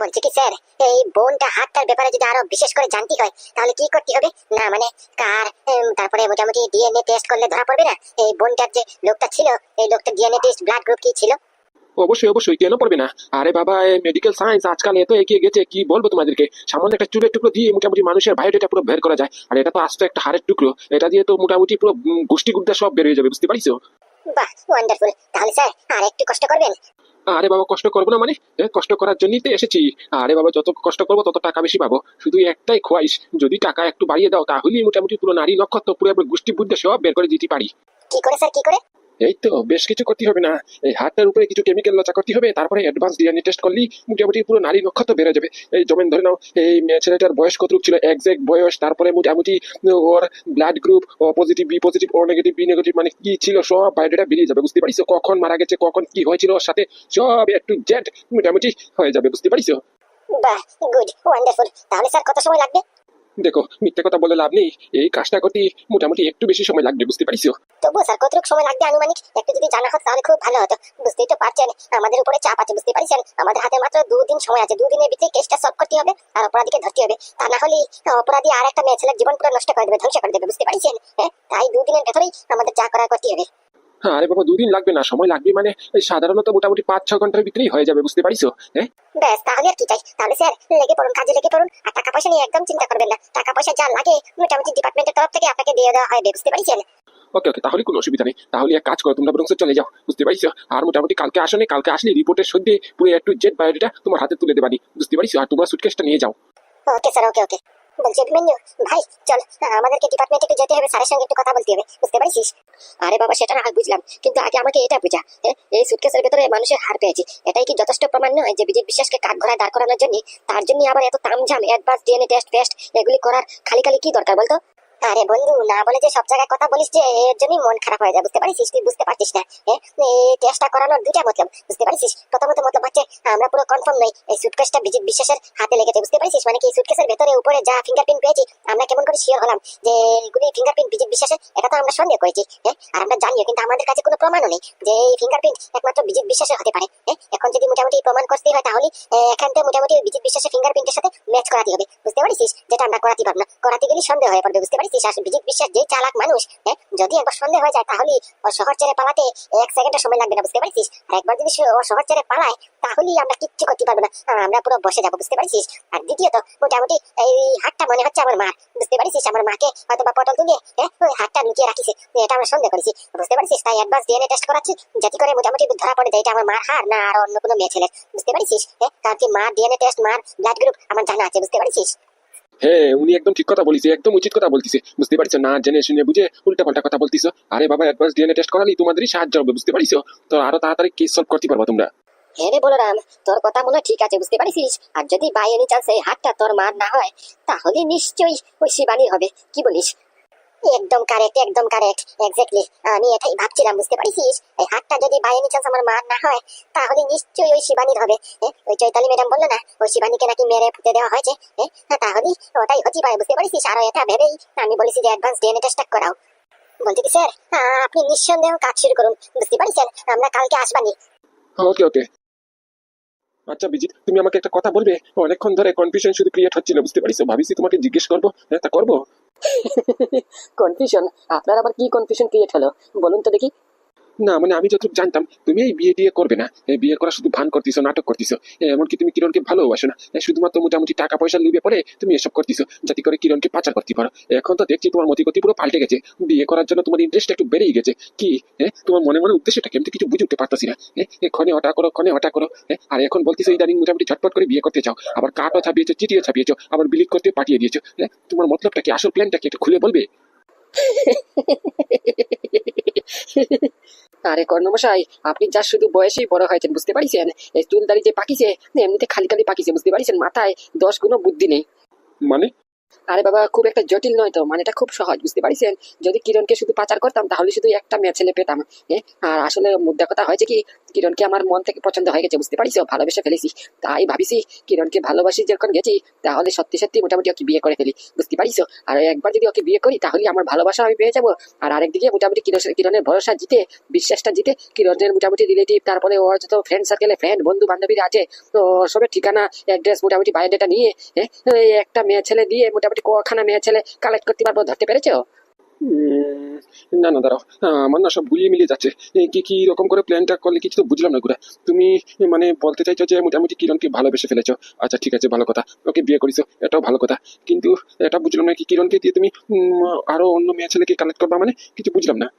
বলছি কি স্যার, এই বোনটা হাতটার ব্যাপারে যদি আরো বিশেষ করে জানতে হয় তাহলে কি করতে হবে? না মানে কার, তারপরে মোটামুটি ডিএনএ টেস্ট করলে ধরা পড়বে না এই বোনটার যে লোকটা ছিল, এই লোকটা ডিএনএ টেস্ট ব্লাড গ্রুপ কি ছিল? অবশ্যই অবশ্যই, কেন পড়বে না? আরে বাবা, মেডিকেল সায়েন্স আজকাল এত এগিয়ে গেছে, কি বলবো তোমাদেরকে। সামান্য একটা চুলের টুকরো দিয়ে মোটামুটি মানুষের বায়োডাটা পুরো বের করা যায়। আর এটা তো আস্ত একটা হাড়ের টুকরো, এটা দিয়ে তো মোটামুটি পুরো গোষ্ঠী গুর্দা সব বের হয়ে যাবে, বুঝতে পারিস? বাহ, ওয়ান্ডারফুল। তাহলে স্যার আর একটু কষ্ট করবেন। আরে বাবা, কষ্ট করবো না মানে? কষ্ট করার জন্যই তো এসেছি। আরে বাবা, যত কষ্ট করবো তত টাকা বেশি পাবো। শুধু একটাই খোয়াইশ, যদি টাকা একটু বাড়িয়ে দাও তাহলেই মোটামুটি পুরো নারী নক্ষত্র পুরো একবার গোষ্ঠী বুদ্ধে সব বের করে দিতে পারি। কি করে স্যার, কি করে? এই তো বেশ কিছু করতে হবে না, এই হাতটার উপরে কিছু কেমিক্যাল লচা করতে হবে, তারপরে অ্যাডভান্স ডিএনএ টেস্ট করলেই মোটামুটি পুরো নারী নক্ষত্র বেরো যাবে। এই যেমন ধরে নাও, এই মেয়ে ছেলেটার বয়স কতটুকু ছিল, এক্সাক্ট বয়স, তারপরে মোটামুটি ওর ব্লাড গ্রুপ, ও পজিটিভ বি পজিটিভ, ও নেগেটিভ বি নেগেটিভ, মানে কি ছিল সব বায়োডাটা বেরিয়ে যাবে, বুঝতে পারিস? কখন মারা গেছে, কখন কি হয়েছিল ওর সাথে, সব একটু জেড মোটামুটি হয়ে যাবে, বুঝতে পারিস? বাহ, গুড, ওয়ান্ডারফুল। তাহলে স্যার কত সময় লাগবে? দেখো, মিথ্যে কথা বলে লাভ নেই, এই কাজটা করতে মোটামুটি একটু বেশি সময় লাগবে, বুঝতে পারিস? তবুও স্যার কতটুকু সময় লাগবে আনুমানিক একটু যদি জানা হতো তাহলে খুব ভালো হতো। বুঝতেই তো পারছেন আমাদের উপরে চাপ আছে, বুঝতে পারছেন? আমাদের হাতে মাত্র 2 দিন সময় আছে, 2 দিনের ভিতরে কেসটা সলভ করতে হবে আর অপরাধীকে ধরতে হবে। তা না হলে অপরাধী আর একটা মেয়ে ছেলের জীবন পুরো নষ্ট করে দেবে, ধ্বংস করে দেবে, বুঝতে পারছেন? হ্যাঁ, তাই 2 দিনের ভেতরেই আমাদের যা করার করতে হবে। হ্যাঁ, আরে বাবা, 2 দিন লাগবে না, সময় লাগবে মানে এই সাধারণত মোটামুটি 5-6 ঘন্টার ভিতরেই হয়ে যাবে, বুঝতে পারিস? হ্যাঁ, ব্যাস, তাহলে আর কি চাই? তাহলে স্যার লেগে পড়ুন, কাজে লেগে পড়ুন। আর টাকা পয়সা নিয়ে একদম চিন্তা করবেন না, টাকা পয়সা যা লাগে মোটামুটি ডিপার্টমেন্টের তরফ থেকে আপনাকে দিয়ে দেওয়া হবে, বুঝতে পারছেন? ওকে ওকে, তাহলে কোনো অসুবিধা নেই। তাহলে এক কাজ করো, তোমরা বরং চলে যাও, বুঝতে পারিস? আর মোটামুটি কালকে আসলে, কালকে আসলে রিপোর্টের সত্যি পুরো একটু জেড বায়োডাটা তোমার হাতে তুলে দেবানি, বুঝতে পারিস? আর তোমার সুটকেসটা নিয়ে যাও। ওকে স্যার, ওকে ওকে। বলছি অভিমন্যু ভাই, চল আমাদেরকে ডিপার্টমেন্টে একটু যেতে হবে, স্যারের সঙ্গে একটু কথা বলতে হবে, বুঝতে পারছিস? আরে বাবা, সেটা না হয় বুঝলাম, কিন্তু আগে আমাকে এটা বুঝা, এই সুটকেসের ভেতরে মানুষের হাড় পেয়েছি, এটাই কি যথেষ্ট প্রমাণ নয় যে বিজেপি বিশ্বাসকে কাঠ ঘোড়ায় দাঁড় করানোর জন্য? তার জন্য আবার এত তামঝাম অ্যাডভান্স ডিএনএ টেস্ট ফেস্ট এগুলি করার খালি খালি কি দরকার বলতো? আরে বন্ধু, না বলে যে সব জায়গায় কথা বলিস যে এর জন্যই মন খারাপ হয়ে যায়, বুঝতে পারছিস? তুই বুঝতে পারছিস না? এই টেস্টটা করানোর দুইটা মতলব, বুঝতে পারছিস? প্রথমত মতলব হচ্ছে আমরা পুরো কনফার্ম নই এই সুটকেসটা বিজিত বিশ্বাসের হাতে লেগেছে, বুঝতে পারছিস? মানে কি সুটকেসের ভেতরে উপরে যা ফিঙ্গারপ্রিন্ট পেয়েছি আমরা কেমন করে শিওর হলাম যে এগুলি ফিঙ্গারপ্রিন্ট বিজিত বিশ্বাসের? এটা তো আমরা সন্দেহ করেছি, আর আমরা জানিও, কিন্তু আমাদের কাছে কোনো প্রমাণও নেই যে এই ফিঙ্গারপ্রিন্ট একমাত্র বিজিত বিশ্বাসের হতে পারে। এখন যদি মোটামুটি প্রমাণ করতে হয় তাহলে এখান থেকে মোটামুটি বিজিত বিশ্বাসের ফিঙ্গারপ্রিন্টের সাথে ম্যাচ করাতে হবে, বুঝতে পারছিস? যেটা আমরা করাতে পারবো না, করাতে গেলে সন্দেহ হয়ে পড়বে, বুঝতে পারছিস? আর বিজিত বিশ্বাস যে চালাক মানুষ, যদি একবার সন্দেহ হয়ে যায় তাহলে ও শহর ছেড়ে পালাতে 1 সেকেন্ডের সময় লাগবে না, বুঝতে পারছিস? আর একবার যদি ও শহর ছেড়ে পালায় তাহলেই আমরা কিচ্ছু করতে পারবো না, আমরা পুরো বসে যাবো, বুঝতে পারছিস? আর দ্বিতীয়ত মোটামুটি এই হাতটা মনে হচ্ছে আমার মা, বুঝতে পারছিস? আমার মাকে হয়তো বা পটল তুলে ওই হাতটা লুকিয়ে রাখিছে, এটা আমরা সন্দেহ করেছি, বুঝতে পারছিস? তাই অ্যাডভান্স ডিএনএ টেস্ট করাচ্ছি যাতে করে মোটামুটি ধরা পড়ে যায় এটা আমার মার হার না আর অন্য কোনো মেয়ে ছেলের, বুঝতে পারছিস? কারণ কি মার ডিএনএ টেস্ট, মার ব্লাড গ্রুপ আমার জানা আছে, বুঝতে পারছিস? হ্যাঁ, উনি একদম ঠিক কথা বলিছে, একদম উচিত কথা বলতিছে, বুঝতে পারিস? না জেনে শুনে বুঝে উল্টা পাল্টা কথা বলতিস। আরে বাবা, অ্যাডভান্স ডিএনএ টেস্ট করালেই তোমাদেরই সাহায্য হবে, বুঝতে পারিস? তো আরো তাড়াতাড়ি কেস সলভ করতে পারবা তোমরা। হ্যাঁ রে বলরাম, তোর কথা মনে হয় ঠিক আছে, বুঝতে পারিস? আর যদি বাই এনি চান্স এই হাতটা তোর মার না হয় তাহলে নিশ্চয়ই ওই শিবানীর হবে, কি বলিস? একদম কারেক্ট, একদম কারেক্ট, এক্স্যাক্টলি আমি এটাই ভাবছিলাম, বুঝতে পারছিস? এই হাতটা যদি বাই এনি চান্স আমার মার না হয় তাহলে নিশ্চয়ই ওই শিবানীর হবে। ওই চৈতালি ম্যাডাম বললো না ওই শিবানীকে নাকি মেরে ফুটে দেওয়া হয়েছে, তাহলে ওটাই হতে পারে, বুঝতে পারছিস? আর এটা ভেবেই আমি বলেছি যে অ্যাডভান্স ডিএনএ টেস্টটা করাও। বলছি কি স্যার, আপনি নিঃসন্দেহ কাজ শুরু করুন, বুঝতে পারছেন? আমরা কালকে আসবানি। ওকে ওকে। আচ্ছা বিজিৎ, তুমি আমাকে একটা কথা বলবে? অনেকক্ষণ ধরে কনফিউশন শুধু ক্রিয়েট হচ্ছিল, বুঝতে পারিস? ভাবিছি তোমাকে জিজ্ঞেস করবো, হ্যাঁ তা করবো। কনফিউশন? আপনার আবার কি কনফিউশন ক্রিয়েট হলো বলুন তো দেখি। না মানে আমি যতটুকু জানতাম তুমি এই বিয়ে টিয়ে করবে না, এই বিয়ে করা শুধু ভান করতেছো, নাটক করতেছো। এমনকি তুমি কিরণকে ভালোবাসো না, শুধুমাত্র মোটামুটি টাকা পয়সা লুবে পড়ে তুমি এসব করতেছো যাতে করে কিরণকে পাচার করতে পারো। এখন তো দেখছি তোমার মতিগতি পুরো পাল্টে গেছে, বিয়ে করার জন্য তোমার ইন্টারেস্ট একটু বেড়েই গেছে। কি তোমার মনে মনে উদ্দেশ্যটা কেমন কিছু বুঝে উঠতে পারতাছি না। ক্ষণে হটা করো, ক্ষণে হটা করো, আর এখন বলতেছো ইদানিং মোটামুটি ঝটপট করে বিয়ে করতে চাও, আবার কার্ডও ছাপিয়েছো, চিঠিও ছাপিয়েছো, আবার বিলিট করতে পাঠিয়ে দিয়েছো। তোমার মতলবটা কি, আসল প্ল্যানটা কি একটু খুলে বলবে? আরে কর্ণমশাই, আপনি যা শুধু বয়সেই বড় হয়েছেন, বুঝতে পারিছেন? এই চুল দাড়ি যে পাকিছে এমনিতে খালি খালি পাকিছে, বুঝতে পারিছেন? মাথায় 10 গুণও বুদ্ধি নেই। মানে? আরে বাবা, খুব একটা জটিল নয় তো, মানে এটা খুব সহজ, বুঝতে পারিছেন? যদি কিরণকে শুধু পাচার করতাম তাহলে শুধু একটা মেয়ে ছেলে পেতাম। আর আসলে মুদ্রা কথা হয়েছে কি, কিরণকে আমার মন থেকে পছন্দ হয়ে গেছে, বুঝতে পারিস, ভালোবেসে ফেলেছি। তাই ভাবিছি কিরণকে ভালোবাসি যখন গেছি, তাহলে সত্যি সত্যি মোটামুটি ওকে বিয়ে করে ফেলি, বুঝতে পারিস। আর একবার যদি ওকে বিয়ে করি তাহলে আমার ভালোবাসা আমি পেয়ে যাবো। আর আরেকদিকে মোটামুটি কিরণের ভরসা জিতে, বিশ্বাসটা জিতে, কিরণের মোটামুটি রিলেটিভ, তারপরে ওর যত ফ্রেন্ড সার্কেলে ফ্রেন্ড বন্ধু বান্ধবীরা আছে, তো সবের ঠিকানা অ্যাড্রেস মোটামুটি বায়োডাটা নিয়ে এই একটা মেয়ে ছেলে দিয়ে মোটামুটি কখানা মেয়ে ছেলে কালেক্ট করতে পারবো, ধরতে পেরেছো? উম, না না দাঁড়াও, আমার না সব গুলিয়ে মিলিয়ে যাচ্ছে। কি কি রকম করে প্ল্যানটা করলে কিছু তো বুঝলাম না গুড়া। তুমি মানে বলতে চাইছো যে মোটামুটি কিরণকে ভালোবেসে ফেলেছো, আচ্ছা ঠিক আছে, ভালো কথা, ওকে বিয়ে করেছো, এটাও ভালো কথা। কিন্তু এটা বুঝলাম না কি কিরণকে দিয়ে তুমি আরো অন্য মেয়ে ছেলেকে কালেক্ট করবা, মানে কিছু বুঝলাম না।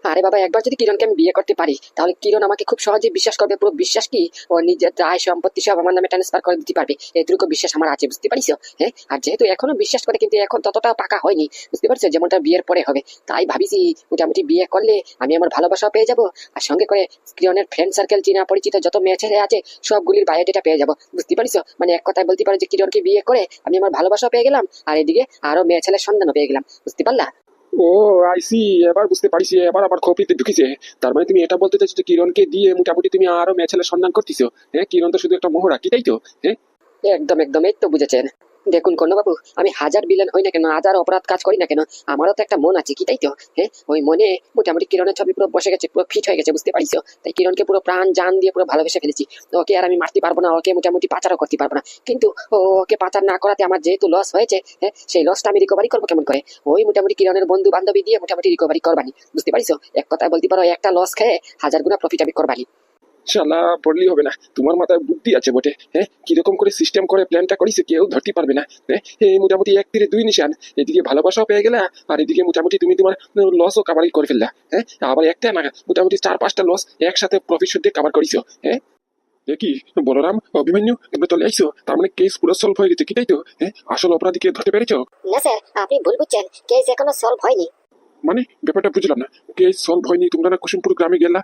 আরে বাবা, একবার যদি কিরণকে আমি বিয়ে করতে পারি তাহলে কিরণ আমাকে খুব সহজেই বিশ্বাস করবে। পুরো বিশ্বাস কি, ও নিজের আয় সম্পত্তি সব আমার নামে ট্রান্সফার করে দিতে পারবে, এটুকু বিশ্বাস আমার আছে, বুঝতে পারিস। হ্যাঁ, আর যেহেতু এখনো বিশ্বাস করে কিন্তু এখন ততটা পাকা হয়নি, বুঝতে পারছো, যেমনটা বিয়ের পরে হবে। তাই ভাবিছি মোটামুটি বিয়ে করলে আমি আমার ভালোবাসা পেয়ে যাব, আর সঙ্গে করে কিরণের ফ্রেন্ড সার্কেল চেনা পরিচিত যত মেয়ে ছেলে আছে সবগুলির বায়োডেটা পেয়ে যাব, বুঝতে পারিস। মানে এক কথায় বলতে পারো যে কিরণকে বিয়ে করে আমি আমার ভালোবাসা পেয়ে গেলাম, আর এদিকে আরো মেয়ে ছেলের সন্ধানও পেয়ে গেলাম, বুঝতে পারলা? ও আইসি, এবার বুঝতে পারিস, এবার আবার খপিতে ঢুকিছে। তার মানে তুমি এটা বলতে চাইছো যে কিরণকে দিয়ে মোটামুটি তুমি আরো মেয়ে ছেলের সন্ধান করতেছো? হ্যাঁ, কিরণ তো শুধু একটা মোহরা, কি তাই তো? হ্যাঁ, একদম একদম, এই তো বুঝেছেন। দেখুন কর্ণবাবু, আমি হাজার বিলেন হই না কেন, হাজার অপরাধ কাজ করি না কেন, আমারও তো একটা মন আছে, কি তাই তো? হ্যাঁ, ওই মনে মোটামুটি কিরণের ছবি পুরো বসে গেছে, পুরো ফিট হয়ে গেছে, বুঝতে পারিস। তাই কিরণকে পুরো প্রাণ জান দিয়ে পুরো ভালোবেসে ফেলেছি। ওকে আর আমি মারতে পারবো না, ওকে মোটামুটি পাচারও করতে পারবো না। কিন্তু ওকে পাচার না করাতে আমার যেহেতু লস হয়েছে, হ্যাঁ, সেই লসটা আমি রিকভারি করবো কেমন করে? ওই মোটামুটি কিরণের বন্ধু বান্ধবী দিয়ে মোটামুটি রিকভারি করবানি, বুঝতে পারিস। এক কথায় বলতে পারো একটা লস খেয়ে হাজার গুণা প্রফিট আমি করবানি। শালা পড়লেই হবে না, তোমার মাথায় বুদ্ধি আছে বটে। হ্যাঁ, কিরকম করে সিস্টেম করে প্ল্যানটা করিস কেউ ধরতে পারবে না। হ্যাঁ, এই মোটামুটি এক তীরে দুই নিশান, এদিকে ভালোবাসাও পেয়ে গেলা, আর এদিকে মোটামুটি তুমি তোমার লসও কাভারি করে ফেললা। হ্যাঁ, আবার একটা না, মোটামুটি 4-5টা লস একসাথে প্রফিট দিয়ে কাভার করিছো। হ্যাঁ, এ কি বলরাম, অভিমন্যু, তোমরা চলে আইছো, তার মানে কেস পুরো সলভ হয়ে গেছে, কি তাই তো? হ্যাঁ, আসল অপরাধীকে ধরতে পেরেছো? না স্যার, আপনি ভুল বুঝছেন, কেস এখনো সলভ হয়নি। মানে ব্যাপারটা বুঝলাম না। কেস সলভ হয়নি, তোমরা না কুসুমপুর গ্রামে গেলা,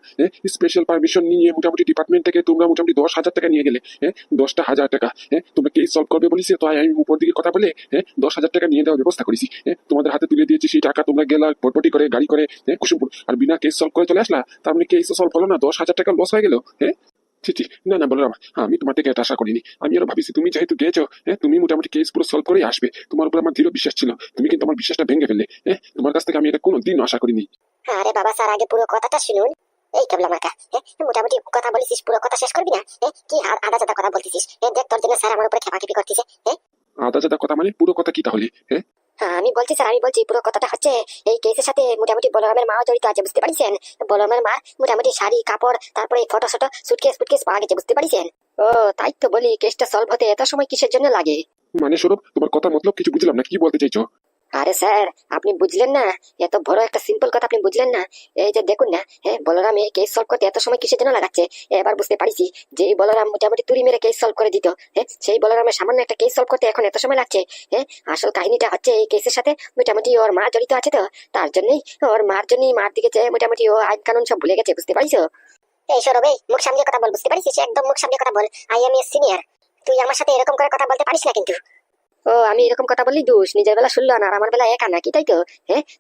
স্পেশাল পারমিশন নিয়ে মোটামুটি ডিপার্টমেন্ট থেকে তোমরা মোটামুটি 10,000 টাকা নিয়ে গেলে। হ্যাঁ, 10,000 টাকা। হ্যাঁ, তোমরা কেস সলভ করবে বলিস, তো আমি উপর দিকে কথা বলে 10,000 টাকা নিয়ে দেওয়ার ব্যবস্থা করেছি। তোমাদের হাতে তুলে দিয়েছি সেই টাকা, তোমরা গেলা পটপটি করে গাড়ি করে কুসুমপুর, আর বিনা কেস সলভ করে চলে আসলা। তার মানে কেস সলভ হলো না, 10,000 টাকা লস হয়ে গেল। হ্যাঁ, ছি ছি, না না বলরাম, আমি তোমার থেকে এটা আশা করিনি। আমি আরো ভাবিছি তুমি যেহেতু গেছো, তুমি মোটামুটি কেস পুরো সলভ করেই আসবে, তোমার উপর আমার দৃঢ় বিশ্বাস ছিল। তুমি কিন্তু আমার বিশ্বাসটা ভেঙে ফেললে। তোমার কাছ থেকে আমি এটা কোনোদিন আশা করিনি। আরে বাবা স্যার, আগে পুরো কথাটা শুনুন। এই কেবলা মাকা, মোটামুটি কথা বলেছিস, পুরো কথা শেষ করবি না? কি আদা চাদা কথা বলতেছিস? দেখ তোর জন্য স্যার আমার উপরে খেপাখেপি করতেছে। আদা জাদা কথা মানে পুরো কথা কি তাহলে? আমি বলছি স্যার, আমি বলছি পুরো কথাটা হচ্ছে এই কেসের সাথে মোটামুটি বলরামের মাও জড়িত আছে, বুঝতে পারছেন। বলরামের মা মোটামুটি শাড়ি কাপড়, তারপরে ফটো শটো সুটকেস ফুটকেস পাওয়া গেছে, বুঝতে পারছেন। ও তাই তো বলি, কেসটা সলভ হতে এত সময় কিসের জন্য লাগে? মানে সৌরভ, তোমার কথা মতলব কিছু বুঝলাম না, কি বলতে চাইছো? আরে স্যার, আপনি বুঝলেন না, এত বড় একটা সিম্পল কথা আপনি বুঝলেন না। এই যে দেখুন না, বলরাম এই কেস সলভ করতে এত সময় কিসের জন্য লাগাচ্ছে, এবার বুঝতে পারিছি। যেই বলরাম মোটামুটি তুড়ি মেরে কেস সলভ করে দিত, সেই বলরামের সামান্য একটা কেস সলভ করতে এখন এত সময় লাগছে। আসল কাহিনীটা হচ্ছে এই কেসের সাথে মোটামুটি ওর মা জড়িত আছে, তো তার জন্যই ওর মার জন্যই মার দিকে চেয়ে মোটামুটি ও আইন কানুন সব ভুলে গেছে, বুঝতে পারিস। এই সৌরভ, এই মুখ সামনে কথা বল, বুঝতে পারিস? একদম মুখ সামনে কথা বল। আই এম এ সিনিয়র, তুই আমার সাথে এরকম করে কথা বলতে পারিস না কিন্তু। ও আমি এরকম কথা বললি দোষ, নিজের বেলা শুনলো না আর আমার বেলা একা, নাকি তাই তো?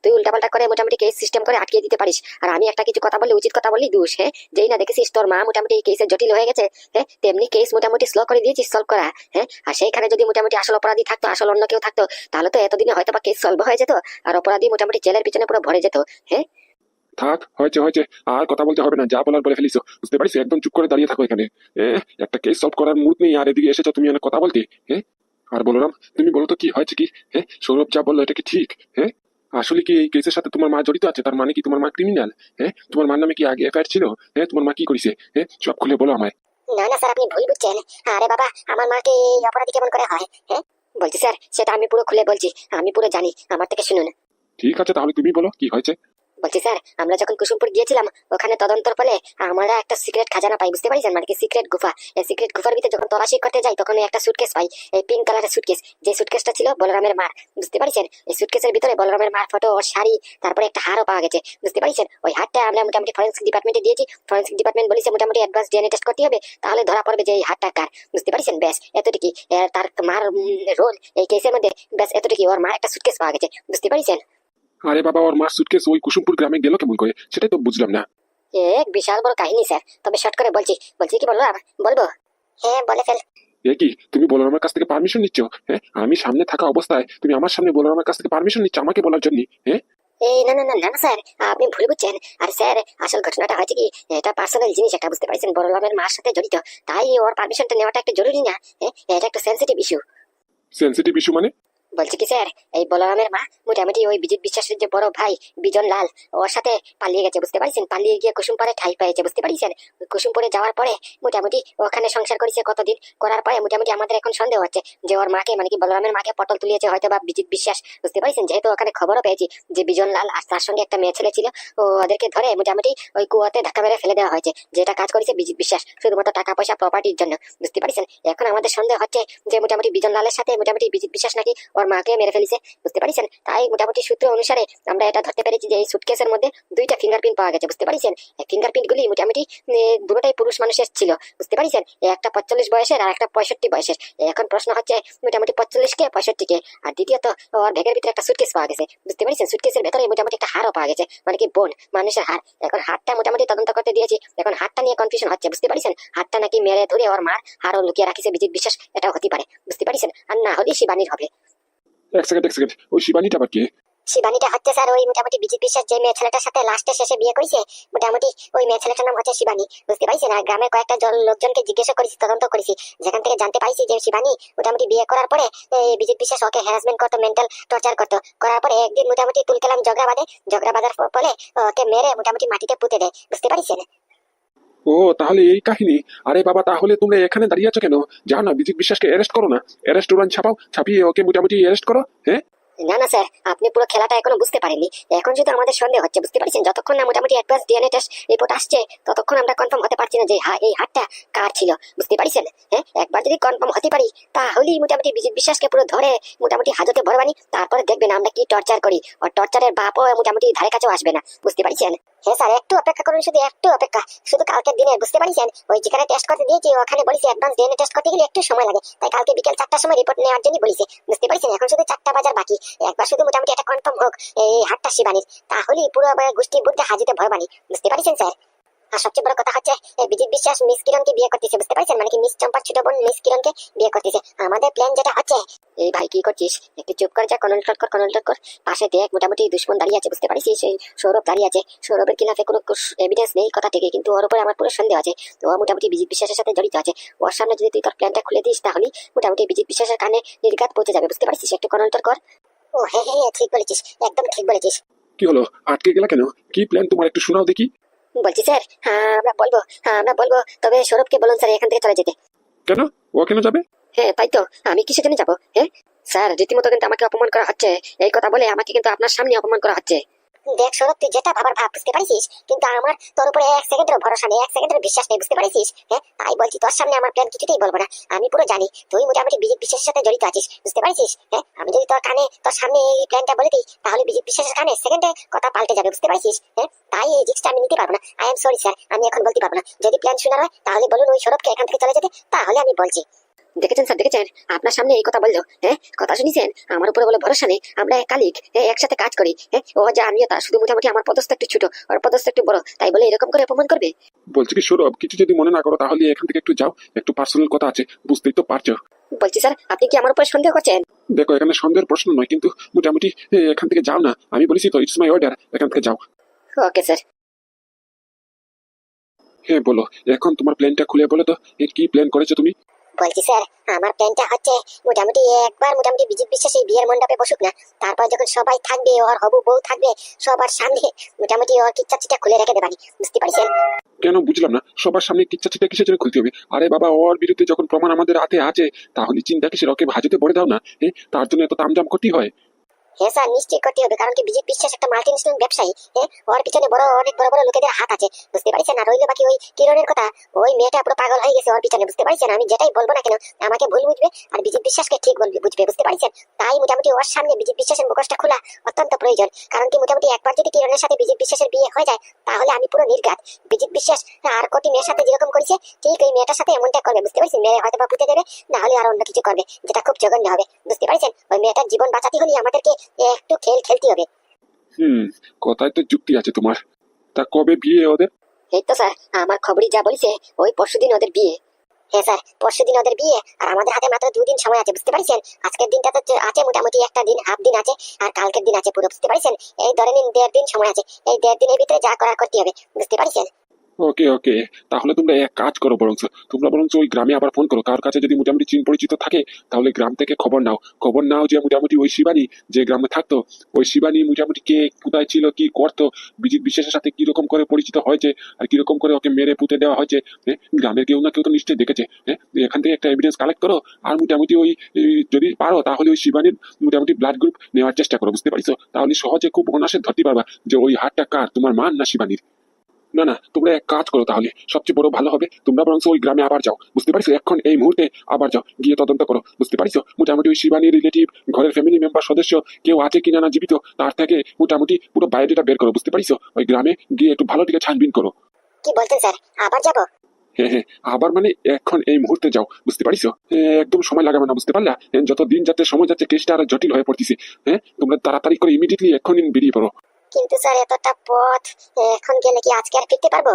তুই উল্টাপাল্টা করে মোটামুটি কেস সিস্টেম করে আটকে দিতে পারিস, আর আমি একটা কিছু কথা বললে উচিত কথা বললি দোষ। যেই না দেখেছিস তোর মা মোটামুটি কেসে জটিল হয়ে গেছে, তেমনি কেস মোটামুটি স্লো করে দিয়েছিস সলভ করা। আর সেইখানে যদি মোটামুটি আসল অপরাধী থাকতো, আসল অন্য কেউ থাকতো, তাহলে তো এতদিনে হয়তো বা কেস সলভ হয়ে যেত, আর অপরাধী মোটামুটি জেলের পিছনে পুরো ভরে যেত। থাক, হয়েছে হয়েছে, আর কথা বলতে হবে না, যা বলার বলে ফেলিস, বুঝতে পারিস। একদম চুপ করে দাঁড়িয়ে থাকো এখানে। একটা কেস সলভ করার মুড নেই, আর এদিকে এসেছো তুমি কথা বলতে। আর বলরাম, তুমি বলো তো কি হয়েছে কি? সৌরভ যা বললো এটা কি ঠিক? আসলে কি এই কেসের সাথে তোমার মা জড়িত আছে? তার মানে কি তোমার মা ক্রিমিনাল? তোমার মার নামে কি আগে এফআইআর ছিল? তোমার মা কি করেছে? সব খুলে বলো আমায়। না না স্যার, আপনি ভুল বুঝছেন। আরে বাবা, আমার মাকে এই অপরাধী কেমন করে হয়? বলছি স্যার, সেটা আমি পুরো খুলে বলছি, আমি পুরো জানি, আমার থেকে শুনুন। ঠিক আছে, তাহলে তুমি বলো কি হয়েছে। বলছি স্যার, আমরা যখন কুসুমপুর গিয়েছিলাম ওখানে তদন্তর ফলে আমরা একটা সিক্রেট খাজানা পাই, বুঝতে পারছেন, মানে কি সিক্রেট গুফা। এই সিক্রেট গুফার ভিতরে যখন তল্লাশি করতে যাই তখন একটা সুটকেস পাই, এই পিঙ্ক কালারের সুটকেস। যে সুটকেসটা ছিল বলরামের মার, বুঝতে পারছেন। এই সুটকেসের ভিতরে বলরামের মার ফটো, ওর শাড়ি, তারপরে একটা হারও পাওয়া গেছে, বুঝতে পারছেন। ওই হারটা আমরা মোটামুটি ফরেন্সিক ডিপার্টমেন্টে দিয়েছি। ফরেন্সিক ডিপার্টমেন্ট বলেছে মোটামুটি অ্যাডভান্স ডিএনএ টেস্ট করতে হবে, তাহলে ধরা পড়বে যে এই হারটা কার, বুঝতে পারছেন। ব্যাস এতটুকুই তার মার রোল এই কেসের মধ্যে, ব্যাস এতটুকুই। ওর মা একটা সুটকেস পাওয়া গেছে, বুঝতে পারছেন। আরে বাবা, ওর মার সুটকেস ওই কুসুমপুর গ্রামে গেল কেমন করে, সেটাই তো বুঝলাম না। এক বিশাল বড় কাহিনী স্যার, তবে শর্ট করে বলছি কি বলবো বলবো? হ্যাঁ বলে ফেল। এ কি তুমি বলরামের কাছ থেকে পারমিশন নিচ্ছ? হ্যাঁ, আমি সামনে থাকা অবস্থায় তুমি আমার সামনে বলরামের কাছ থেকে পারমিশন নিচ্ছ আমাকে বলার জন্য? হ্যাঁ, এই না না না না না স্যার, আপনি ভুল বুঝছেন। আর স্যার, আসল ঘটনাটা হয়েছে কি, এটা পার্সোনাল জিনিস একটা, বুঝতে পারছেন, বড়লামের মার সাথে জড়িত। তাই ওর পারমিশনটা নেওয়াটা একটু জরুরি না? এটা একটা সেনসিটিভ ইস্যু। সেনসিটিভ ইস্যু মানে? বলছি কি স্যার, এই বলরামের মা মোটামুটি ওই বিজিত বিশ্বাসের যে বড় ভাই বিজন লাল, ওর সাথে পালিয়ে গেছে, বুঝতে পারছেন। পালিয়ে গিয়ে কুসুমপুরে ঠাই পেয়েছে, বুঝতে পারছেন। ওই কুসুমপুরে যাওয়ার পরে মোটামুটি ওখানে সংসার করেছে কতদিন, করার পরে মোটামুটি আমাদের এখন সন্দেহ হচ্ছে যে ওর মাকে, মানে কি বলরামের মাকে পটল তুলিয়েছে হয়তো বা বিজিত বিশ্বাস, বুঝতে পারছেন। যেহেতু ওখানে খবরও পেয়েছি যে বিজন লাল আর তার সঙ্গে একটা মেয়ে ছেলে ছিল, ও ওদেরকে ধরে মোটামুটি ওই কুয়াতে ধাক্কা মেরে ফেলে দেওয়া হয়েছে। যেটা কাজ করেছে বিজিত বিশ্বাস শুধুমাত্র টাকা পয়সা প্রপার্টির জন্য, বুঝতে পারছেন। এখন আমাদের সন্দেহ হচ্ছে যে মোটামুটি বিজন লালের সাথে মোটামুটি বিজিত বিশ্বাস নাকি ওর মাকে মেরে ফেলেছে, বুঝতে পারছেন। তাই মোটামুটি সূত্র অনুসারে আমরা এটা ধরতে পেরেছি যে এই সুটকেসের মধ্যে দুইটা ফিঙ্গারপ্রিন্ট পাওয়া গেছে, বুঝতে পারছেন। এই ফিঙ্গারপ্রিন্ট গুলি মোটামুটি দুটোটাই পুরুষ মানুষের ছিল, বুঝতে পারছেন। একটা 45 বয়সের আর একটা 65 বয়সের। এখন প্রশ্ন হচ্ছে মোটামুটি 45 কে 65 কে। আর দ্বিতীয়ত ওর ব্যাগের ভিতরে একটা সুটকেস পাওয়া গেছে, বুঝতে পারছেন। সুটকেসের ভেতরে মোটামুটি একটা হাড়ও পাওয়া গেছে, মানে কি বোন, মানুষের হাড়। এখন হাড়টা মোটামুটি তদন্ত করতে দিয়েছি, এখন হাড়টা নিয়ে কনফিউশন হচ্ছে, বুঝতে পারছেন। হাড়টা নাকি মেরে ধরে ওর মার হাড়ও লুকিয়ে রাখিছে বিজিত বিশ্বাস, এটাও হতে পারে, বুঝতে পারছেন। আর না হলে শিবানীর হবে। এক সেকেন্ড, ওই শিবানীটা আবার কে? শিবানীটা হচ্ছে স্যার ওই মোটামুটি বিজিত বিশ্বাস যে মেয়ে ছেলেটার সাথে লাস্টে শেষে বিয়ে করেছে, মোটামুটি ওই মেয়ে ছেলেটার নাম হচ্ছে শিবানী, বুঝতে পারছেন। আর গ্রামের কয়েকটা লোকজনকে জিজ্ঞেস করেছি, তদন্ত করেছি, যেখান থেকে জানতে পাইছি যে শিবানী মোটামুটি বিয়ে করার পরে বিজিত বিশ্বাস ওকে হ্যারাসমেন্ট করতো, মেন্টাল টর্চার করতো। করার পরে একদিন মোটামুটি তুলকেলাম ঝগড়া বাঁধার ফলে ওকে মেরে মোটামুটি মাটিতে পুঁতে দেয়, বুঝতে পারছেন। ও, তাহলে এই কাহিনী। আরে বাবা, তাহলে তোমরা এখানে দাঁড়িয়ে আছো কেন? যাও না, বিজিত বিশ্বাসকে অ্যারেস্ট করো না, অ্যারেস্ট ওয়ারেন্ট ছাপাও, ছাপিয়ে ওকে মোটামুটি অ্যারেস্ট করো। হ্যাঁ, না না স্যার, আপনি পুরো খেলাটা এখনো বুঝতে পারেননি। এখন শুধু আমাদের সন্দেহ হচ্ছে, বুঝতে পারছেন। যতক্ষণ না মোটামুটি অ্যাডভান্স ডিএনএ টেস্ট রিপোর্ট আসছে, ততক্ষণ আমরা কনফার্ম হতে পারছি না যে এই হাতটা কার ছিল, বুঝতে পারছেন। একবার যদি কনফার্ম হতে পারি, তাহলেই মোটামুটি বিজিত বিশ্বাসকে পুরো ধরে মোটামুটি হাজতে ভরবানি, তারপরে দেখবেন আমরা কি টর্চার করি। আর টর্চারের বাপও মোটামুটি ধারে কাছেও আসবে না, বুঝতে পারছেন। হ্যাঁ স্যার, একটু অপেক্ষা করুন, শুধু একটু অপেক্ষা, শুধু কালকের দিনে, বুঝতে পারছেন। ওই যেখানে টেস্ট করতে দিয়েছি ওখানে বলেছি অ্যাডভান্স ডিএনএ টেস্ট করতে গেলে একটু সময় লাগে, তাই কালকে বিকেল 4টার সময় রিপোর্ট নেওয়ার জন্য বলেছি, বুঝতে পারছেন। এখন শুধু 4টা বাজার বাকি, একবার শুধু মোটামুটি এটা কনফার্ম হোক এই হাতটা শিবানীর, তাহলেই পুরো গোষ্ঠী বুদ্ধে হাজিতে ভরবানি, বুঝতে পারছেন স্যার। আর সবচেয়ে বড় কথা হচ্ছে বিজিত বিশ্বাস মিস কিরণকে বিয়ে করতেছে, বুঝতে পারছেন। মানে কি মিস চম্পার ছোট বোন মিস কিরণকে বিয়ে করতেছে। আমাদের প্ল্যান যেটা হচ্ছে, এই ভাই কি করছিস, একটু চুপ করে যা, কনল্ট কর। পাশে দেখ মোটামুটি দুশ্মন দাঁড়িয়ে আছে, বুঝতে পারিস। সেই সৌরভ দাঁড়িয়ে আছে, সৌরভের কিনাফে কোনো এভিডেন্স নেই কথা থেকে, কিন্তু ওর উপরে আমার পুরো সন্দেহ আছে। তো ও মোটামুটি বিজিত বিশ্বাসের সাথে জড়িত আছে। ওর সামনে যদি তুই তোর প্ল্যানটা খুলে দিস, তাহলে মোটামুটি বিজিত বিশ্বাসের কানে নির্ঘাত পৌঁছে যাবে, বুঝতে পারছিস। একটু কনল্ট কর। ও হ্যাঁ হ্যাঁ হ্যাঁ, ঠিক বলেছিস, একদম ঠিক বলেছিস। কি হলো, আটকে গেলা কেন? কি প্ল্যান তোমার, একটু শোনাও দেখি। বলছি স্যার, আমরা বলবো, তবে সৌরভকে বলুন স্যার এখান থেকে চলে যেতে। কেন? ও কেন যাবে? তাই তো, আমি কিসের জন্য যাবো? স্যার, রীতিমতো কিন্তু আমাকে অপমান করা হচ্ছে। এই কথা বলে আমাকে কিন্তু আপনার সামনে অপমান করা হচ্ছে। দেখ সৌরভ, তুই যেটা ভাবার ভাব, বুঝতে পারিস, কিন্তু আমার তোর উপরে 1 সেকেন্ডের ভরসা নেই, 1 সেকেন্ডের বিশ্বাস নেই, বুঝতে পারিস। তাই বলছি, তোর সামনে আমার প্ল্যান কিছুতেই বলবো না। আমি পুরো জানি তুই মোটামুটি বিজিত বিশ্বাসের সাথে জড়িত আছিস, বুঝতে পারিস। আমি যদি তোর কানে, তোর সামনে এই প্ল্যানটা বলে দিই, তাহলে বিজিত বিশ্বাসের কানে সেকেন্ডে কথা পাল্টে যাবে, বুঝতে পারিস। তাই এই রিস্কটা আমি নিতে পারবো না। আই এম সরি স্যার, আমি এখন বলতে পারবো না। যদি প্ল্যান শোনার হয় তাহলে বলুন ওই সৌরভকে এখান থেকে চলে যেতে, তাহলে আমি বলছি। দেখেছেন স্যার, দেখেছেন, আপনার সামনে এই কথা বললো। কথা শুনিছেন, আমার উপরে বলে ভরসা নেই। আমরা কালিক, একসাথে কাজ করি। ও যা, আমিও তা, শুধু মোটামুটি আমার পদস্থ একটু ছোট, ওর পদস্থ একটু বড়, তাই বলে এরকম করে অপমান করবে? বলছি কি সৌরভ, কিছু যদি মনে না করো তাহলে এখান থেকে একটু যাও, একটু পার্সোনাল কথা আছে, বুঝতেই তো পারছো। বলছি স্যার, আপনি কি আমার উপরে সন্দেহ করছেন? দেখো, এখানে সন্দেহের প্রশ্ন নয়, কিন্তু মোটামুটি এখান থেকে যাও না, আমি বলেছি তো, ইটস মাই অর্ডার, এখান থেকে যাও। Okay sir. হ্যাঁ বলো, এখন তোমার প্ল্যানটা খুলে বলো তো, কি প্ল্যান করেছো তুমি? বলছি স্যার, আমার প্ল্যানটা হচ্ছে মোটামুটি একবার মোটামুটি বিজিত বিশ্বাস এই বিয়ের মণ্ডপে বসুক না, তারপর যখন সবাই থাকবে, ওর হবু বউ থাকবে সবার সামনে, মোটামুটি ওর কিচ্ছা খুলে রেখে দেবানি, বুঝতে পারছেন। কেন, বুঝলাম না, সবার সামনে কিচ্ছা চিটা কিসের জন্য খুলতে হবে? আরে বাবা, ওর বিরুদ্ধে যখন প্রমাণ আমাদের হাতে আছে, তাহলে চিন্তা কিসের? ওকে হাজতে ভরে দাও না। তার জন্য এত তামজাম করতে হয়? হ্যাঁ স্যার, নিশ্চয়ই করতে হবে, কারণ কি বিজেপি বিশ্বাস একটা মাল্টি ন্যাশনাল ব্যবসায়ী। ওর পিছনে অনেক বড় বড় লোকেদের হাত আছে, বুঝতে পারছেন। আর রইলো বাকি ওই কিরণের কথা, ওই মেয়েটা পুরো পাগল হয়ে গেছে ওর পিছনে, বুঝতে পারছেন। আমি যেটাই বলবো না কেন, আমাকে ভুল বুঝবে আর বিজেপি বিশ্বাসকে ঠিক বুঝবে, বুঝতে পারছেন। তাই মোটামুটি ওর সামনে বিজেপি বিশ্বাসের মুখোশটা খোলা অত্যন্ত প্রয়োজন, কারণ কি মোটামুটি একবার যদি কিরণের সাথে বিজেপি বিশ্বাসের বিয়ে হয়ে যায়, তাহলে আমি পুরো নির্ঘাত। বিজেপি বিশ্বাস আর কটি মেয়ের সাথে যেরকম করেছে, ঠিক ওই মেয়েটার সাথে এমনটা করবে, বুঝতে পারছেন। মেয়ে হয়তো বা পুঁতে দেবে, না হলে আর অন্য কিছু করবে, যেটা খুব জঘন্য হবে, বুঝতে পারছেন। ওই মেয়েটার জীবন বাঁচাতে হলে আমাদেরকে একটু খেলতে হবে। কথায় তো যুক্তি আছে তোমার। তা কবে বিয়ে ওদের? এই তো স্যার, আমার খবরই যা বলিছে ওই পরশুদিন ওদের বিয়ে। হ্যাঁ স্যার, পরশুদিন ওদের বিয়ে, আর আমাদের হাতে মাত্র 2 দিন সময় আছে, বুঝতে পারছেন? আজকের দিনটা তো আছে মোটামুটি একটা দিন, হাফ দিন আছে, আর কালকের দিন আছে পুরো, বুঝতে পারছেন? এই ধরে নিন 1.5 দিন সময় আছে, এই 1.5 দিনের ভিতরে যা করার করতে হবে, বুঝতে পারছেন? ওকে ওকে, তাহলে তোমরা এক কাজ করো, তোমরা বরঞ্চ ওই গ্রামে আবার ফোন করো, কার কাছে যদি মোটামুটি চিন পরিচিত থাকে তাহলে গ্রাম থেকে খবর নাও যে মোটামুটি ওই শিবানী যে গ্রামে থাকতো, ওই শিবানী মোটামুটি কে কোথায় ছিল, কি করতো, বিজিত বিশ্বাসের সাথে কিরকম করে পরিচিত হয়েছে, আর কিরকম করে ওকে মেরে পুঁতে দেওয়া হয়েছে। গ্রামের কেউ না কেউ তো নিশ্চয়ই দেখেছে। এখান থেকে একটা এভিডেন্স কালেক্ট করো, আর মোটামুটি ওই যদি পারো তাহলে ওই শিবানীর মোটামুটি ব্লাড গ্রুপ নেওয়ার চেষ্টা করো, বুঝতে পারছো? তাহলে সহজে খুব অনায়াসে ধরতে পারবা যে ওই হাতটা কার, তোমার মান না শিবানীর। না না, তোমরা এক কাজ করো, তাহলে সবচেয়ে বড় ভালো হবে, তোমরা বরঞ্চ ওই গ্রামে আবার যাও, বুঝতে পারছো? এখন এই মুহূর্তে আবার যাও, গিয়ে তদন্ত করো, বুঝতে পারছো? মোটামুটি ওই শিবানীর রিলেটিভ, ঘরের ফ্যামিলি মেম্বার সদস্য কেউ আছে কিনা না জীবিত, তার থেকে মোটামুটি পুরো বায়োডাটা বের করো, বুঝতে পারছো? ওই গ্রামে গিয়ে একটু ভালো দিকে ছানবিন করো। কি বলছেন স্যার, আবার যাবো? হ্যাঁ হ্যাঁ, আবার মানে এখন এই মুহূর্তে যাও, বুঝতে পারছো? একদম সময় লাগাবে না, বুঝতে পারলা? যত দিন যাচ্ছে, সময় যাচ্ছে, কেসটা আরো জটিল হয়ে পড়তেছে। তোমরা তাড়াতাড়ি করে ইমিডিয়েটলি এখন বেরিয়ে পড়ো। কিন্তু স্যার এতটা পথ এখন গেলে কি আজকে আর ফিরতে পারবো?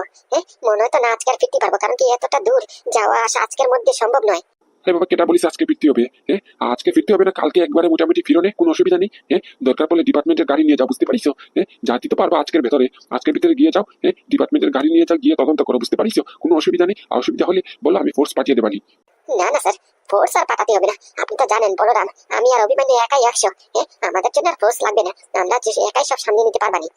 মনে হয় তো না আজকে আর ফিরতে পারবো, কারণ কি এতটা দূর যাওয়া আসা আজকের মধ্যে সম্ভব নয়। আরে বাবা, কেটা বলিস আজকে ফিরতে হবে? আজকে ফিরতে হবে না, কালকে একবারে মোটামুটি ফিরোনে, কোনো অসুবিধা নেই। দরকার পড়লে ডিপার্টমেন্টের গাড়ি নিয়ে যাও, বুঝতে পারিস? যাতে তো পারবা আজকের ভিতরে গিয়ে যাও। ডিপার্টমেন্টের গাড়ি নিয়ে যাও, গিয়ে তদন্ত করো, বুঝতে পারিস? কোনো অসুবিধা নেই, আর অসুবিধা হলে বলো, আমি ফোর্স পাঠিয়ে দেবানি। না না স্যার, ফোর্স আর পাঠাতে হবে না, আপনি তো জানেন বলরাম আমি আর অভিমানী একাই 100। আমাদের জন্য আর ফোর্স লাগবে না, আমরা একাই সব সামনে নিতে পারবানি।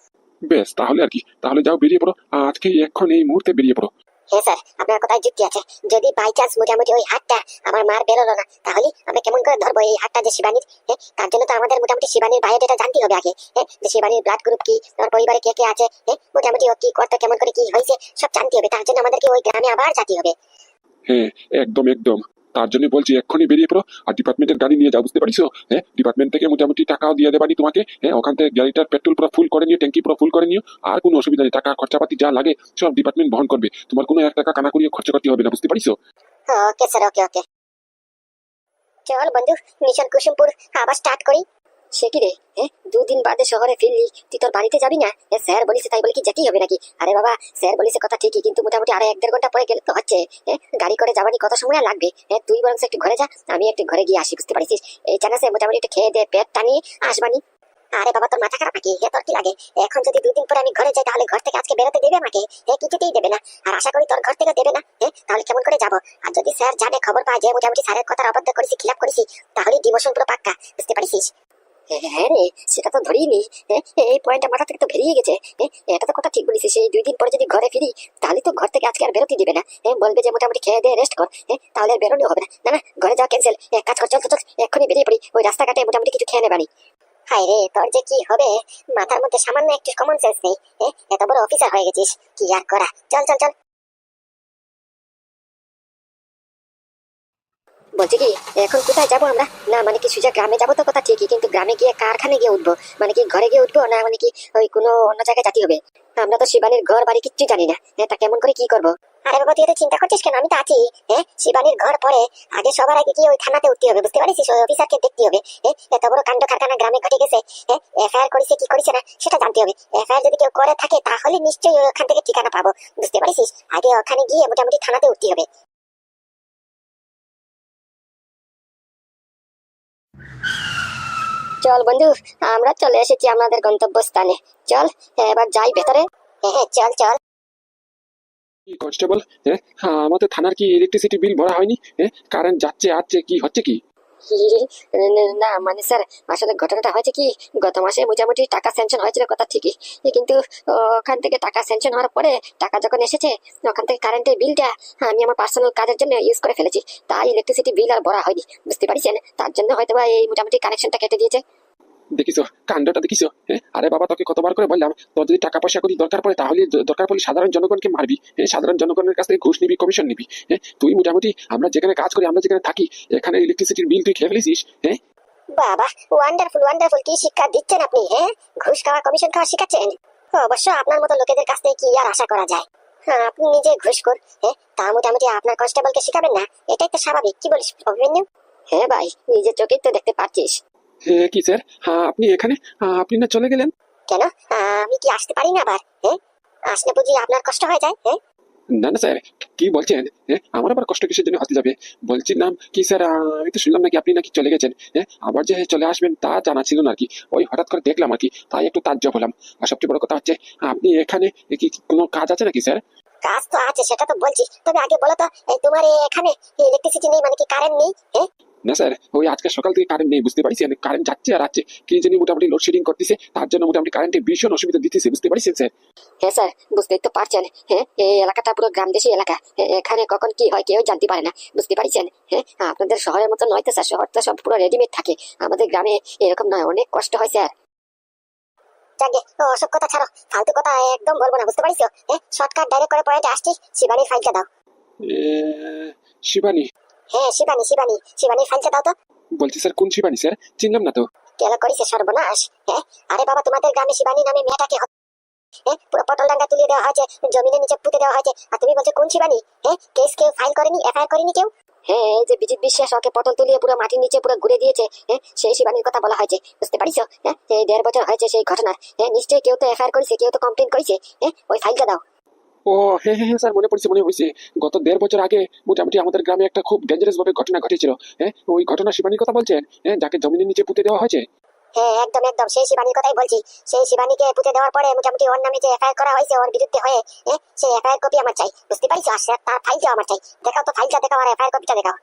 বেশ, তাহলে আর কি, তাহলে যাও, বেরিয়ে পড়ো, আজকে এখন এই মুহূর্তে বেরিয়ে পড়ো। হ্যাঁ স্যার, আপনার কথায় যুক্তি আছে। যদি বাই চান্স মোটামুটি ওই হাতটা আমার মার বেরোলো না, তাহলে আমরা কেমন করে ধরবো এই হাতটা যে শিবানীর? তার জন্য তো আমাদের মোটামুটি শিবানীর বায়োডাটা জানতে হবে আগে। যে শিবানীর ব্লাড গ্রুপ কি, আমার পরিবারে কে কে আছে, মোটামুটি ও কি করতো, কেমন করে কি হয়েছে, সব জানতে হবে। তার জন্য আমাদেরকে ওই গ্রামে আবার যেতে হবে। হ্যাঁ, একদম একদম, তার জন্য বলছি এক্ষুনি বেরিয়ে পড়ো, আর ডিপার্টমেন্টের গাড়ি নিয়ে যাও, বুঝতে পারিস? ডিপার্টমেন্ট থেকে মোটামুটি টাকাও দিয়ে দেবানি তোমাকে। ওখান থেকে গাড়িটার পেট্রোল পুরো ফুল করে নিও, ট্যাঙ্কি পুরো ফুল করে নিও, আর কোনো অসুবিধা নেই, টাকা খরচাপাতি যা লাগে সব ডিপার্টমেন্ট বহন করবে, তোমার কোনো 1 টাকা কানা করিয়ে খরচা করতে হবে না, বুঝতে পারিস? ওকে স্যার, ওকে ওকে। চল বন্ধু, মিশন কুসুমপুর আবার স্টার্ট করি। সে কি রে, 2 দিন বাদে শহরে ফিরলি, তুই তোর বাড়িতে যাবি না? স্যার বলিছে তাই বলে কি যেতেই হবে নাকি? আরে বাবা, স্যার বলিছে কথা ঠিকই, কিন্তু মোটামুটি আরো 1-1.5 ঘন্টা পরে গেলে তো হচ্ছে। গাড়ি করে যাবানি কত সময় আর লাগবে? তুই বরং একটু ঘরে যা, আমি একটু ঘরে গিয়ে আসি, বুঝতে পারছিস? এই চানাসে মোটামুটি একটু খেয়ে দে, পেট টানিয়ে আসবানি। আরে বাবা, তোর মাথা খারাপ নাকি? তোর কি লাগে? এখন যদি 2 দিন পরে আমি ঘরে যাই, তাহলে ঘর থেকে আজকে বেরোতে দেবে আমাকে? কিছুতেই দেবে না। আর আশা করি তোর ঘর থেকে দেবে না। তাহলে কেমন করে যাবো? আর যদি স্যার জানে, খবর পায় যে মোটামুটি স্যারের কথার অবাধ্য করেছি, খিলাপ করেছি, তাহলে ডিমোশন পুরো পাক্কা, বুঝতে পারছিস? হ্যাঁ রে, সেটা তো ধরেই নি। এই পয়েন্টটা মাথা থেকে তো বেরিয়ে গেছে। এটা তো কথা ঠিক বলিস, সেই 2 দিন পরে যদি ঘরে ফিরি, তাহলে তো ঘর থেকে আজকে আর বেরোতে দিবে না। বলবে যে মোটামুটি খেয়ে দিয়ে রেস্ট কর। তাহলে আর বেরোনো হবে না। না না, ঘরে যাওয়া ক্যান্সেল। এক কাজ কর, চল চল, এক্ষুনি বেরিয়ে পড়ি, ওই রাস্তাঘাটে মোটামুটি কিছু খেয়ে নেবানি। হাই রে, তোর যে কি হবে, মাথার মধ্যে সামান্য একটু কমন সেন্স নেই। এত বড় অফিসার হয়ে গেছিস, কি আর করা। চল চল চল। বলছি কি, এখন কোথায় যাবো আমরা? না মানে কি সোজা গ্রামে যাবো তো কথা ঠিকই, কিন্তু গ্রামে গিয়ে কারখানে গিয়ে উঠবো, মানে কি ঘরে গিয়ে উঠবো, না মানে কি ওই কোনো অন্য জায়গায় যেতে হবে? আমরা তো শিবানীর ঘর বাড়ি কিচ্ছু জানি না, তা কেমন করে কি করবো? আরে বাবা, তুই এত চিন্তা করছিস কেন? আমি তো আছি। শিবানীর ঘর পরে, আগে সবার আগে কি ওই থানাতে উঠতে হবে, বুঝতে পারিস? ওই অফিসারকে দেখতে হবে। এত বড় কাণ্ড কারখানা গ্রামে ঘটে গেছে, এফআইআর করেছে কি করেছে না সেটা জানতে হবে। এফআইআর যদি কেউ করে থাকে, তাহলে নিশ্চয়ই ওখান থেকে ঠিকানা পাবো, বুঝতে পারিস? আগে ওখানে গিয়ে মোটামুটি থানাতে উঠতে হবে। চল বন্ধু, আমরা চলে এসেছি আমাদের গন্তব্যস্থানে। চল এবার যাই ভেতরে। হ্যাঁ চল চল। কি কনস্টেবল, আমাদের থানার কি ইলেকট্রিসিটি বিল ভরা হয়নি? কারেন্ট যাচ্ছে আসছে, কি হচ্ছে কি? না মানে স্যার, আসলে ঘটনাটা হয়েছে কি, গত মাসে মোটামুটি টাকা স্যাংশন হয়েছিল কথা ঠিকই, কিন্তু ওখান থেকে টাকা স্যাংশন হওয়ার পরে টাকা যখন এসেছে, ওখান থেকে কারেন্টের বিলটা আমি আমার পার্সোনাল কাজের জন্য ইউজ করে ফেলেছি, তাই ইলেকট্রিসিটি বিল আর ভরা হয়নি, বুঝতে পারছেন? তার জন্য হয়তো বা এই মোটামুটি কানেকশনটা কেটে দিয়েছে। দেখিছো কাণ্ডটা, দেখিছো? আরে বাবা, তোকে কতবার করে বললাম, তোর যদি টাকা পয়সা করি দরকার পড়ে, তাহলে দরকার পড়লে সাধারণ জনগণকে মারবি, সাধারণ জনগণের কাছ থেকে ঘুষ নিবি, কমিশন নিবি। তুই মোটামুটি আমরা যেখানে কাজ করি, আমরা যেখানে থাকি, এখানে ইলেকট্রিসিটির বিল তুই খেয়ে ফেলেছিস। বাবা, ওয়ান্ডারফুল ওয়ান্ডারফুল, কি শিক্ষা দিচ্ছেন আপনি! ঘুষ খাওয়া, কমিশন খাওয়া শিখাচ্ছেন। অবশ্য আপনার মতো লোকেদের কাছ থেকে কি আর আশা করা যায়? আপনি নিজে ঘুষখোর, তা মোটামুটি আপনার কনস্টেবলকে শিখাবেন না? এটাই তো স্বাভাবিক, কি বলিস অভিমন্যু? হ্যাঁ ভাই, নিজের চোখেই তো দেখতে পাচ্ছিস। কি স্যার, আপনি এখানে, আপনি না চলে গেলেন? কেন, আমি কি আসতে পারি না আবার? আসলে বুঝি আপনার কষ্ট হয়ে যায়। হ্যাঁ, না না স্যার, কি বলছেন? হ্যাঁ, আমার আবার কষ্ট কিসের জন্য হতে যাবে? বলছিলাম কি স্যার, আমি তো শুনলাম নাকি আপনি নাকি চলে গেছেন। হ্যাঁ, আবার যে চলে আসবেন তা জানা ছিল না আর কি। ওই হঠাৎ করে দেখলাম আর কি, তাই একটু তাজ্জব হলাম। আর সবচেয়ে বড় কথা হচ্ছে, আপনি এখানে কি কোনো কাজ আছে নাকি স্যার? কাজ তো আছে, সেটা তো বলছি। তবে আগে বলো তো, তোমার এখানে ইলেকট্রিসিটি নেই মানে কি কারেন্ট নেই? হ্যাঁ, না স্যার, ওই আজকে সকাল থেকে কারেন্ট নেই, বুঝতে পারছেন? কারেন্ট যাচ্ছে আর আসছে, কি জানি মোটামুটি লোডশেডিং করতেছে, তার জন্য মোটামুটি কারেন্টে ভীষণ অসুবিধা দিতেছে, বুঝতে পারছেন স্যার? হ্যাঁ স্যার, বুঝতেই তো পারছেন। হ্যাঁ, এই এলাকাটা পুরো গ্রামদেশী এলাকা। এখানে কখন কি হয় কেউ জানতে পারে না, বুঝতে পারছেন? হ্যাঁ, আপনাদের শহরের মতো নয় তো স্যার, শহর তো সব পুরো রেডিমেড থাকে। আমাদের গ্রামে এরকম নয়, অনেক কষ্ট হয় স্যার। যাকে ওসব কথা ছাড়ো, ফালতু কথা একদম বলবো না, বুঝতে পারছো? হ্যাঁ, শর্টকাট ডাইরেক্ট করে পয়েন্টে আসছি। শিবানীর ফাইলটা দাও। এ, শিবানী? হ্যাঁ, শিবানীর ফাইলটা দাও তো। বলছি স্যার, কোন শিবানী স্যার? চিনলাম না তো। কেন করেছে সর্বনাশ? হ্যাঁ, আরে বাবা, তোমাদের গ্রামে শিবানী নামে মেয়েটাকে পুরো পটল ডাঙ্গা তুলে দেওয়া হয়েছে, জমিনের নিচে পুঁতে দেওয়া হয়েছে, আর তুমি বলছো কোন শিবানী? হ্যাঁ, কেস কেউ ফাইল করেনি, এফআইআর করেনি কেউ? হ্যাঁ, এই যে বিজিত বিশ্বাস ওকে পটল তুলিয়ে পুরো মাটির নিচে পুরো ঘুরে দিয়েছে, হ্যাঁ, সেই শিবানীর কথা বলা হয়েছে, বুঝতে পারিছো? হ্যাঁ, এই 1.5 বছর হয়েছে সেই ঘটনার। হ্যাঁ, নিশ্চয়ই কেউ তো এফআইআর করেছে, কেউ তো কমপ্লেন করেছে। হ্যাঁ, ওই ফাইলটা দাও। ও হ্যাঁ হ্যাঁ হ্যাঁ স্যার, মনে পড়ছে মনে পড়ছে। গত 1.5 বছর আগে মোটামুটি আমাদের গ্রামে একটা খুব ডেঞ্জারাস ভাবে ঘটনা ঘটেছিল। হ্যাঁ, ওই ঘটনা শিবানীর কথা বলছেন? হ্যাঁ, যাকে জমিনের নিচে পুঁতে দেওয়া হয়েছে। হ্যাঁ, একদম একদম সেই শিবানীর কথাই বলছি। সেই শিবানীকে পুঁতে দেওয়ার পরে মোটামুটি ওর নামে যে এফআইআর করা হয়েছে ওর বিরুদ্ধে হয়ে, সেই এফআইআর কপি আমার চাই, বুঝতে পারিছো? আর তার ফাইলটা আমার চাই। দেখাও তো ফাইলটা, দেখাও আর এফআইআর কপিটা দেখাও।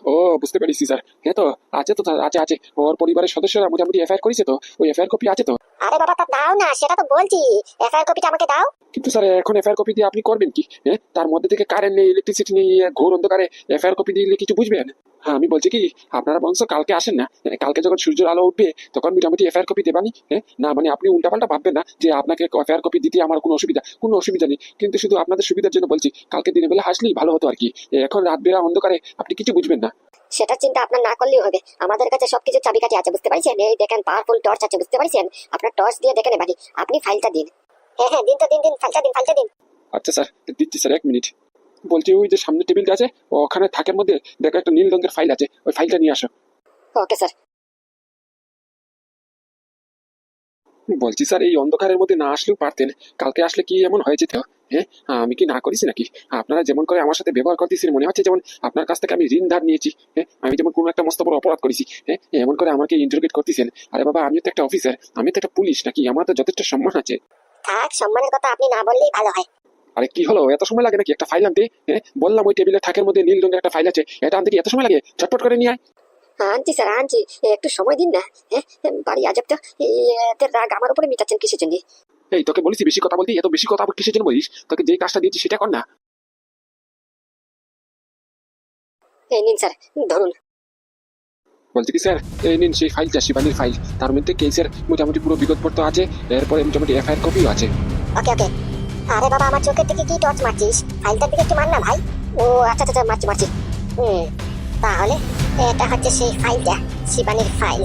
ও বুঝতে পেরেছি স্যার। হ্যাঁ তো আছে তো স্যার, আছে আছে। ওর পরিবারের সদস্যরা মোটামুটি এফআইআর করেছে তো, ওই এফআইআর কপি আছে তো। আরে বাবা, তা দাও না, সেটা তো বলছি। এফআইআর কপিটা আমাকে দাও। কিন্তু স্যার এখন এফআইআর কপি দিয়ে আপনি করবেন কি? হ্যাঁ, তার মধ্যে থেকে কারেন্ট নেই, ইলেকট্রিসিটি নেই, ঘোর অন্ধকারে এফআইআর কপি দিলে কিছু বুঝবেন? হ্যাঁ, আমি বলছি কি, আপনারা বংশ কালকে আসেন না। কালকে যখন সূর্যের আলো উঠবে তখন মোটামুটি এফআইআর কপি দেবানি। হ্যাঁ, না মানে আপনি উল্টাপাল্টা ভাববেন না যে আপনাকে এফআইআর কপি দিতে আমার কোনো অসুবিধা নেই, কিন্তু শুধু আপনাদের সুবিধার জন্য বলছি, কালকে দিনের বেলা আসলেই ভালো হতো আর কি। এখন রাত বেলা অন্ধকারে আপনি কিছু বুঝবেন না। সেটা চিন্তা আপনার না করলেও হবে, আমাদের কাছে সবকিছু চাবিকাঠি আছে, বুঝতে পারছেন? এই দেখেন, পাওয়ারফুল টর্চ আছে, বুঝতে পারছেন? আপনার টর্চ দিয়ে দেখে নেবেন। আপনি ফাইলটা দিন। হ্যাঁ হ্যাঁ, দিন তো দিন, ফাইলটা দিন। আচ্ছা স্যার, দিচ্ছি স্যার, 1 মিনিট। বলছি ওই যে সামনে টেবিলটা আছে, ওখানে থাকের মধ্যে দেখো একটা নীল রঙের ফাইল আছে, ওই ফাইলটা নিয়ে আসো। Okay sir. বলছি স্যার, এই অন্ধকারের মধ্যে না আসলেও পারতেন, কালকে আসলে কি এমন হয়ে যেত? হ্যাঁ, আমি কি না করেছি নাকি? আপনারা যেমন করে আমার সাথে ব্যবহার করতেছেন, মনে হচ্ছে যেমন আপনার কাছ থেকে আমি ঋণ ধার নিয়েছি। হ্যাঁ, আমি যেমন কোনো একটা মস্ত বড় অপরাধ করেছি। হ্যাঁ, এমন করে আমাকে ইন্টারোগেট করতেছেন। আরে বাবা, আমি তো একটা অফিসার, আমি তো একটা পুলিশ নাকি? আমার তো যথেষ্ট সম্মান আছে। থাক, সম্মানের কথা আপনি না বললেই ভালো হয়। আরে কি হলো, এত সময় লাগে নাকি একটা ফাইল আনতে? হ্যাঁ, বললাম ওই টেবিলের থাকের মধ্যে নীল রঙের একটা ফাইল আছে, এটা আনতে কি এত সময় লাগে? ঝটপট করে নিয়ে আয়। আনছি স্যার, আনছি। একটু সময় দিন না। হ্যাঁ, বাড়ি আজব তো। এদের রাগ আমার উপরে মিটাচ্ছেন কিসের জন্য? এই তোকে বলিস বেশি কথা বলতে, এত বেশি কথা আবার কিসের জন্য বলিস? তোকে যে কাজটা দিয়েছি সেটা কর না। এই নিন স্যার, ধরুন। বলছি কি স্যার, এই নিন সেই ফাইলটা, শিবানীর ফাইল। তার মধ্যে কেসের মোটামুটি পুরো বিগতপত্র আছে, এরপরে মোটামুটি এফআইআর কপিও আছে। ওকে ওকে। আরে বাবা, আমার চোখের দিকে কি টর্চ মারছিস? ফাইলটার দিকে একটু মার না ভাই। ও আচ্ছা আচ্ছা, মারছি। তাহলে এটা হচ্ছে সেই ফাইলটা, শিবানীর ফাইল।